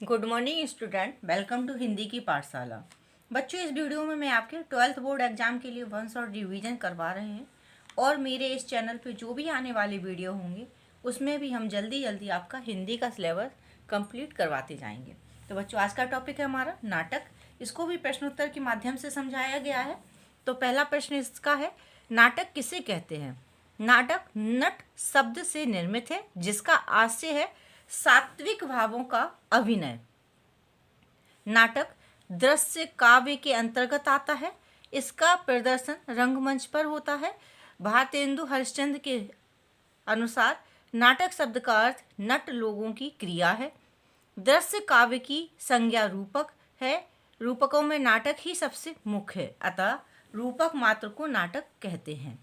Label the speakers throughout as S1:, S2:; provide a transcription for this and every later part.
S1: Good morning student, welcome to Hindi की पाठशाला। बच्चों, इस वीडियो में मैं आपके 12th बोर्ड एग्जाम के लिए वन शॉट रिवीजन करवा रहे हैं और मेरे इस चैनल पे जो भी आने वाले वीडियो होंगे उसमें भी हम जल्दी जल्दी आपका हिंदी का सिलेबस कंप्लीट करवाते जाएंगे। तो बच्चों, आज का टॉपिक है हमारा नाटक। इसको भी प्रश्नोत्तर के माध्यम से समझाया गया है। तो पहला प्रश्न इसका है, नाटक किसे कहते हैं? नाटक नट शब्द से निर्मित है जिसका आशय है सात्विक भावों का अभिनय। नाटक दृश्य काव्य के अंतर्गत आता है। इसका प्रदर्शन रंगमंच पर होता है। भारतेंदु हरिश्चंद्र के अनुसार नाटक शब्द का अर्थ नट लोगों की क्रिया है। दृश्य काव्य की संज्ञा रूपक है। रूपकों में नाटक ही सबसे मुख्य है, अतः रूपक मात्र को नाटक कहते हैं।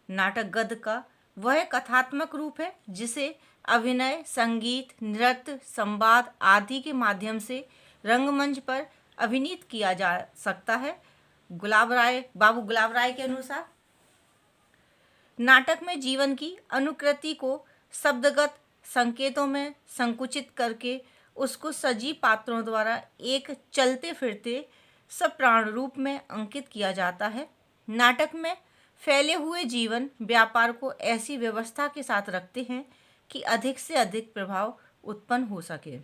S1: नाटक गद्य का वह कथात्मक रूप है जिसे अभिनय, संगीत, नृत्य, संवाद आदि के माध्यम से रंगमंच पर अभिनीत किया जा सकता है। बाबू गुलाब राय के अनुसार नाटक में जीवन की अनुकृति को शब्दगत संकेतों में संकुचित करके उसको सजीव पात्रों द्वारा एक चलते फिरते सप्राण रूप में अंकित किया जाता है। नाटक में फैले हुए जीवन व्यापार को ऐसी व्यवस्था के साथ रखते हैं कि अधिक से अधिक प्रभाव उत्पन्न हो सके।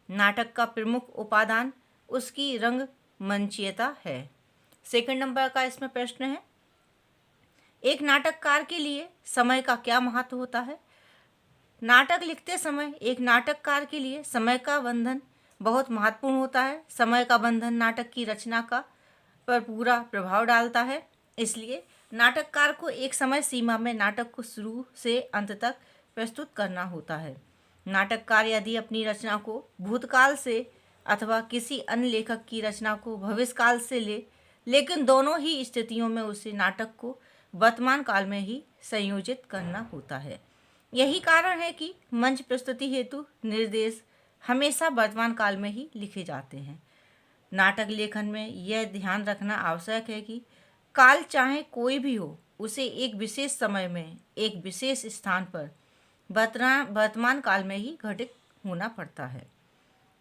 S1: नाटक का प्रमुख उपादान उसकी रंगमंचीयता है। सेकंड नंबर का इसमें प्रश्न है, एक नाटककार के लिए समय का क्या महत्व होता है? नाटक लिखते समय एक नाटककार के लिए समय का बंधन बहुत महत्वपूर्ण होता है। समय का बंधन नाटक की रचना का पर पूरा प्रभाव डालता है। इसलिए नाटककार को एक समय सीमा में नाटक को शुरू से अंत तक प्रस्तुत करना होता है। नाटककार यदि अपनी रचना को भूतकाल से अथवा किसी अन्य लेखक की रचना को भविष्यकाल से लेकिन दोनों ही स्थितियों में उसे नाटक को वर्तमान काल में ही संयोजित करना होता है। यही कारण है कि मंच प्रस्तुति हेतु निर्देश हमेशा वर्तमान काल में ही लिखे जाते हैं। नाटक लेखन में यह ध्यान रखना आवश्यक है कि काल चाहे कोई भी हो, उसे एक विशेष समय में एक विशेष स्थान पर वर्तमान काल में ही घटित होना पड़ता है।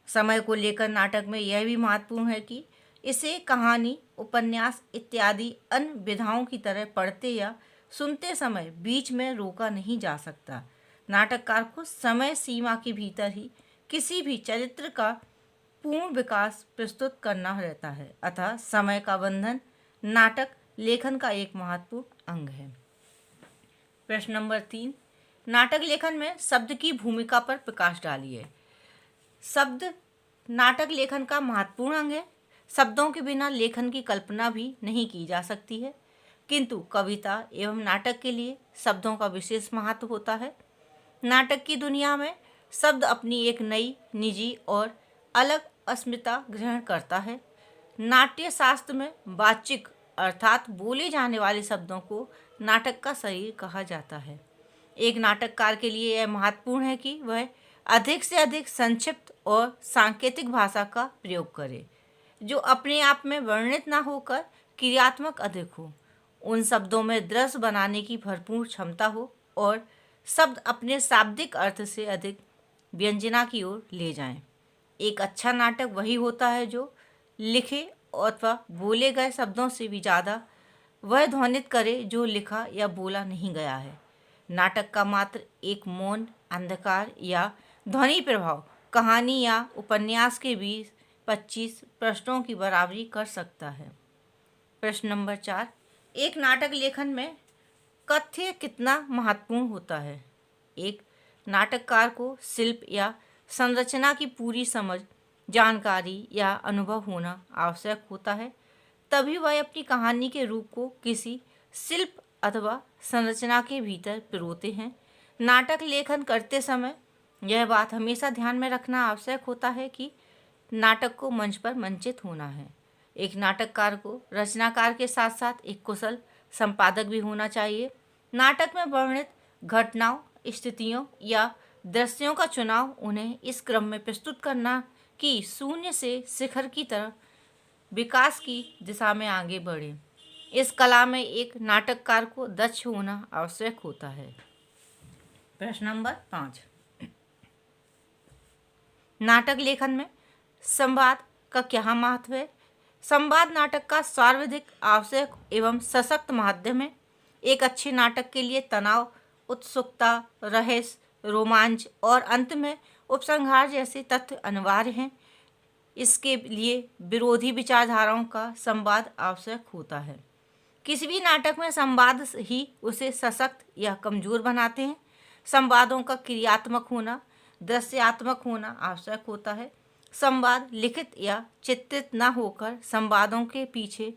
S1: समय को लेकर नाटक में यह भी महत्वपूर्ण है कि इसे कहानी, उपन्यास इत्यादि अन्य विधाओं की तरह पढ़ते या सुनते समय बीच में रोका नहीं जा सकता। नाटककार को समय सीमा के भीतर ही किसी भी चरित्र का पूर्ण विकास प्रस्तुत करना रहता है। अतः समय का बंधन नाटक लेखन का एक महत्वपूर्ण अंग है। प्रश्न नंबर 3, नाटक लेखन में शब्द की भूमिका पर प्रकाश डालिए। शब्द नाटक लेखन का महत्वपूर्ण अंग है। शब्दों के बिना लेखन की कल्पना भी नहीं की जा सकती है, किंतु कविता एवं नाटक के लिए शब्दों का विशेष महत्व होता है। नाटक की दुनिया में शब्द अपनी एक नई, निजी और अलग अस्मिता ग्रहण करता है। नाट्य शास्त्र में वाचिक अर्थात बोले जाने वाले शब्दों को नाटक का शरीर कहा जाता है। एक नाटककार के लिए यह महत्वपूर्ण है कि वह अधिक से अधिक संक्षिप्त और सांकेतिक भाषा का प्रयोग करे, जो अपने आप में वर्णित ना होकर क्रियात्मक अधिक हो। उन शब्दों में दृश्य बनाने की भरपूर क्षमता हो और शब्द अपने शाब्दिक अर्थ से अधिक व्यंजना की ओर ले जाएं। एक अच्छा नाटक वही होता है जो लिखे अथवा बोले गए शब्दों से भी ज़्यादा वह ध्वनित करे जो लिखा या बोला नहीं गया है। नाटक का मात्र एक मौन, अंधकार या ध्वनि प्रभाव कहानी या उपन्यास के 20-25 प्रश्नों की बराबरी कर सकता है। प्रश्न नंबर 4, एक नाटक लेखन में कथ्य कितना महत्वपूर्ण होता है? एक नाटककार को शिल्प या संरचना की पूरी समझ, जानकारी या अनुभव होना आवश्यक होता है, तभी वह अपनी कहानी के रूप को किसी शिल्प अथवा संरचना के भीतर पिरोते हैं। नाटक लेखन करते समय यह बात हमेशा ध्यान में रखना आवश्यक होता है कि नाटक को मंच पर मंचित होना है। एक नाटककार को रचनाकार के साथ साथ एक कुशल संपादक भी होना चाहिए। नाटक में वर्णित घटनाओं, स्थितियों या दृश्यों का चुनाव उन्हें इस क्रम में प्रस्तुत करना कि शून्य से शिखर की तरफ विकास की दिशा में आगे बढ़े। इस कला में एक नाटककार को दक्ष होना आवश्यक होता है। प्रश्न नंबर 5, नाटक लेखन में संवाद का क्या महत्व है? संवाद नाटक का सर्वाधिक आवश्यक एवं सशक्त माध्यम है। एक अच्छे नाटक के लिए तनाव, उत्सुकता, रहस्य, रोमांच और अंत में उपसंहार जैसे तथ्य अनिवार्य हैं। इसके लिए विरोधी विचारधाराओं का संवाद आवश्यक होता है। किसी भी नाटक में संवाद ही उसे सशक्त या कमजोर बनाते हैं। संवादों का क्रियात्मक होना, दृश्यात्मक होना आवश्यक होता है। संवाद लिखित या चित्रित न होकर संवादों के पीछे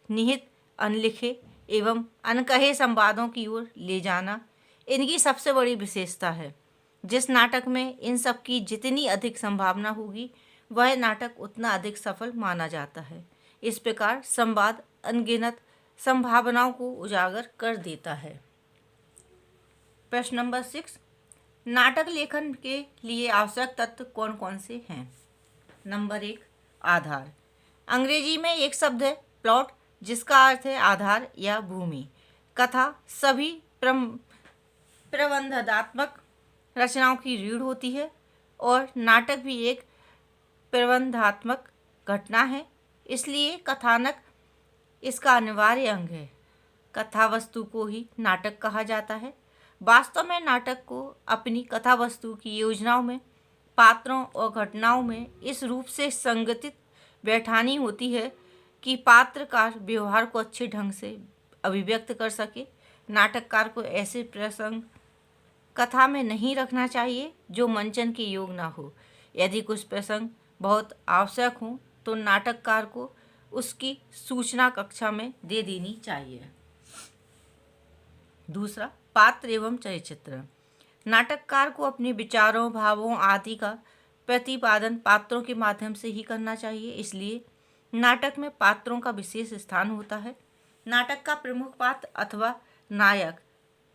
S1: निहित अनलिखे एवं अनकहे संवादों की ओर ले जाना इनकी सबसे बड़ी विशेषता है। जिस नाटक में इन सब की जितनी अधिक संभावना होगी, वह नाटक उतना अधिक सफल माना जाता है। इस प्रकार संवाद अनगिनत संभावनाओं को उजागर कर देता है। प्रश्न नंबर 6, नाटक लेखन के लिए आवश्यक तत्व कौन कौन से हैं? नंबर 1, आधार। अंग्रेजी में एक शब्द है प्लॉट, जिसका अर्थ है आधार या भूमि। कथा सभी प्रबंधात्मक रचनाओं की रीढ़ होती है और नाटक भी एक प्रबंधात्मक घटना है, इसलिए कथानक इसका अनिवार्य अंग है। कथा वस्तु को ही नाटक कहा जाता है। वास्तव में नाटक को अपनी कथा वस्तु की योजनाओं में, पात्रों और घटनाओं में इस रूप से संगठित बैठानी होती है कि पात्रकार व्यवहार को अच्छे ढंग से अभिव्यक्त कर सके। नाटककार को ऐसे प्रसंग कथा में नहीं रखना चाहिए जो मंचन के योग ना हो। यदि कुछ प्रसंग बहुत आवश्यक हो तो नाटककार को उसकी सूचना कक्षा में दे देनी चाहिए। दूसरा, पात्र एवं चरित्र। नाटककार को अपने विचारों, भावों आदि का प्रतिपादन पात्रों के माध्यम से ही करना चाहिए, इसलिए नाटक में पात्रों का विशेष स्थान होता है। नाटक का प्रमुख पात्र अथवा नायक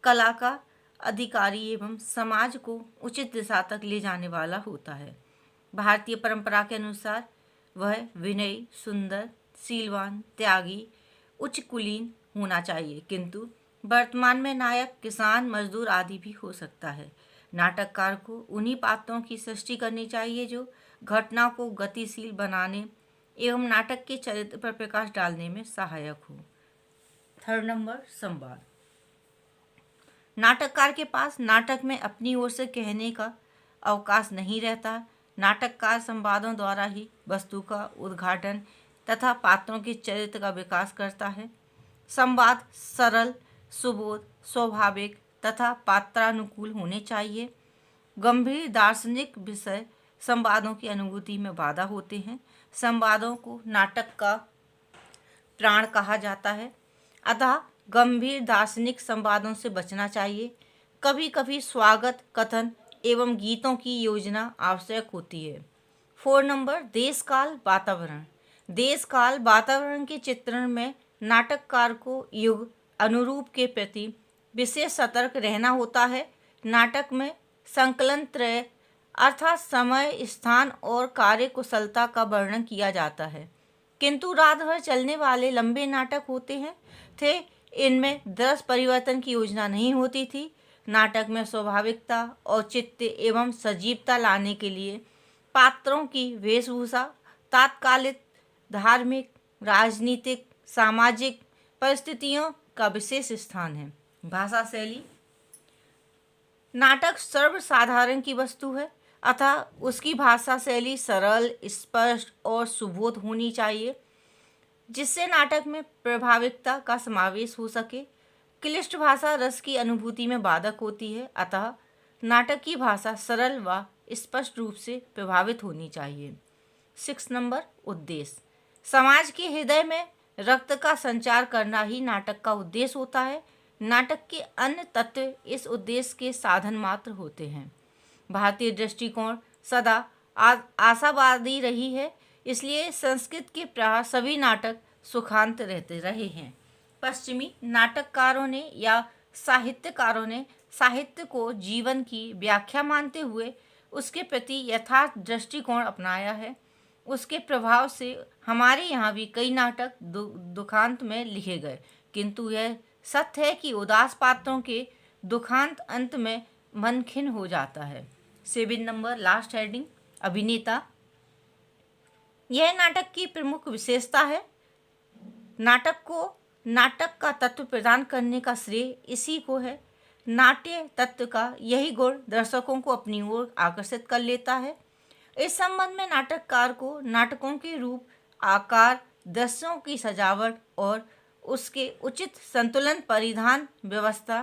S1: कला का अधिकारी एवं समाज को उचित दिशा तक ले जाने वाला होता है। भारतीय परंपरा के अनुसार वह विनयी, सुंदर, शीलवान, त्यागी, उच्च कुलीन होना चाहिए, किंतु वर्तमान में नायक किसान, मजदूर आदि भी हो सकता है। नाटककार को उन्हीं पात्रों की सृष्टि करनी चाहिए जो घटना को गतिशील बनाने एवं नाटक के चरित्र पर प्रकाश डालने में सहायक हो। थर्ड नंबर, संवाद। नाटककार के पास नाटक में अपनी ओर से कहने का अवकाश नहीं रहता। नाटककार संवादों द्वारा ही वस्तु का उद्घाटन तथा पात्रों के चरित्र का विकास करता है। संवाद सरल, सुबोध, स्वाभाविक तथा पात्रानुकूल होने चाहिए। गंभीर दार्शनिक विषय संवादों की अनुभूति में बाधा होते हैं। संवादों को नाटक का प्राण कहा जाता है, अतः गंभीर दार्शनिक संवादों से बचना चाहिए। कभी कभी स्वागत कथन एवं गीतों की योजना आवश्यक होती है। 4 नंबर, देश काल वातावरण। देश काल वातावरण के चित्रण में नाटककार को युग अनुरूप के प्रति विशेष सतर्क रहना होता है। नाटक में संकलन त्रय अर्थात समय, स्थान और कार्य कुशलता का वर्णन किया जाता है, किंतु रात भर चलने वाले लंबे नाटक होते थे। इनमें दृश्य परिवर्तन की योजना नहीं होती थी। नाटक में स्वाभाविकता, औचित्य एवं सजीवता लाने के लिए पात्रों की वेशभूषा तात्कालिक धार्मिक, राजनीतिक, सामाजिक परिस्थितियों का विशेष स्थान है। भाषा शैली। नाटक सर्वसाधारण की वस्तु है, अतः उसकी भाषा शैली सरल, स्पष्ट और सुबोध होनी चाहिए, जिससे नाटक में प्रभाविकता का समावेश हो सके। क्लिष्ट भाषा रस की अनुभूति में बाधक होती है, अतः नाटक की भाषा सरल व स्पष्ट रूप से प्रभावित होनी चाहिए। 6 नंबर, उद्देश्य। समाज के हृदय में रक्त का संचार करना ही नाटक का उद्देश्य होता है। नाटक के अन्य तत्व इस उद्देश्य के साधन मात्र होते हैं। भारतीय दृष्टिकोण सदा आशावादी रही है, इसलिए संस्कृत के प्राय सभी नाटक सुखांत रहते रहे हैं। पश्चिमी नाटककारों ने या साहित्यकारों ने साहित्य को जीवन की व्याख्या मानते हुए उसके प्रति यथार्थ दृष्टिकोण अपनाया है। उसके प्रभाव से हमारे यहाँ भी कई नाटक दुखांत में लिखे गए, किंतु यह सत्य है कि उदास पात्रों के दुखांत अंत में मन खिन्न हो जाता है। 7 नंबर, लास्ट हेडिंग, अभिनेता। यह नाटक की प्रमुख विशेषता है। नाटक को नाटक का तत्व प्रदान करने का श्रेय इसी को है। नाट्य तत्व का यही गुण दर्शकों को अपनी ओर आकर्षित कर लेता है। इस संबंध में नाटककार को नाटकों के रूप, आकार, दृश्यों की सजावट और उसके उचित संतुलन, परिधान व्यवस्था,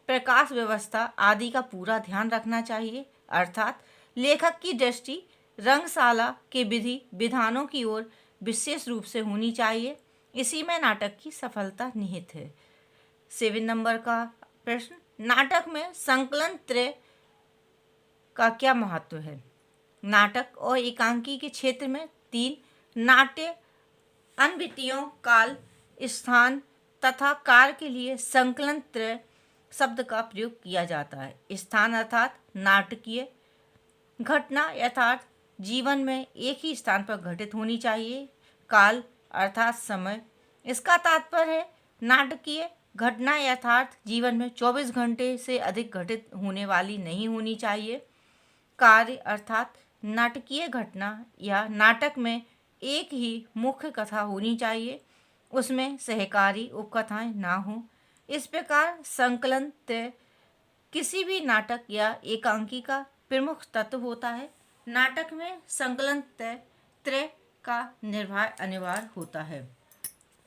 S1: प्रकाश व्यवस्था आदि का पूरा ध्यान रखना चाहिए। अर्थात लेखक की दृष्टि रंगशाला के विधि विधानों की ओर विशेष रूप से होनी चाहिए। इसी में नाटक की सफलता निहित है। 7 नंबर का प्रश्न, नाटक में संकलन त्रय का क्या महत्व है? नाटक और एकांकी के क्षेत्र में 3 नाट्य अनवितियों, काल, स्थान तथा कार के लिए संकलन त्रय शब्द का प्रयोग किया जाता है। स्थान अर्थात नाटकीय घटना यथार्थ जीवन में एक ही स्थान पर घटित होनी चाहिए। काल अर्थात समय, इसका तात्पर्य है नाटकीय घटना यथार्थ जीवन में 24 घंटे से अधिक घटित होने वाली नहीं होनी चाहिए। कार्य अर्थात नाटकीय घटना या नाटक में एक ही मुख्य कथा होनी चाहिए, उसमें सहकारी उपकथाएं ना हों। इस प्रकार संकलन त्रय किसी भी नाटक या एकांकी का प्रमुख तत्व होता है। नाटक में संकलन त्रय का निर्वाह अनिवार्य होता है।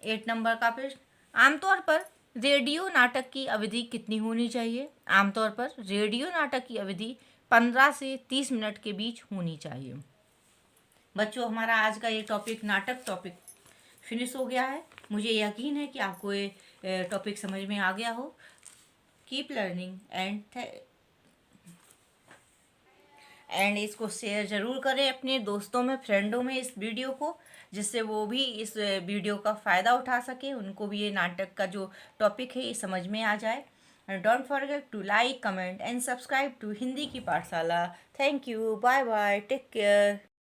S1: 8 नंबर का प्रश्न, आमतौर पर रेडियो नाटक की अवधि कितनी होनी चाहिए? आमतौर पर रेडियो नाटक की अवधि 15 से 30 मिनट के बीच होनी चाहिए। बच्चों, हमारा आज का ये नाटक टॉपिक फिनिश हो गया है। मुझे यकीन है कि आपको ये टॉपिक समझ में आ गया हो। कीप लर्निंग एंड इसको शेयर ज़रूर करें अपने दोस्तों में, फ्रेंडों में इस वीडियो को, जिससे वो भी इस वीडियो का फ़ायदा उठा सके, उनको भी ये नाटक का जो टॉपिक है ये समझ में आ जाए। And don't forget to like, comment and subscribe to Hindi की पाठशाला। Thank you, bye bye, take care.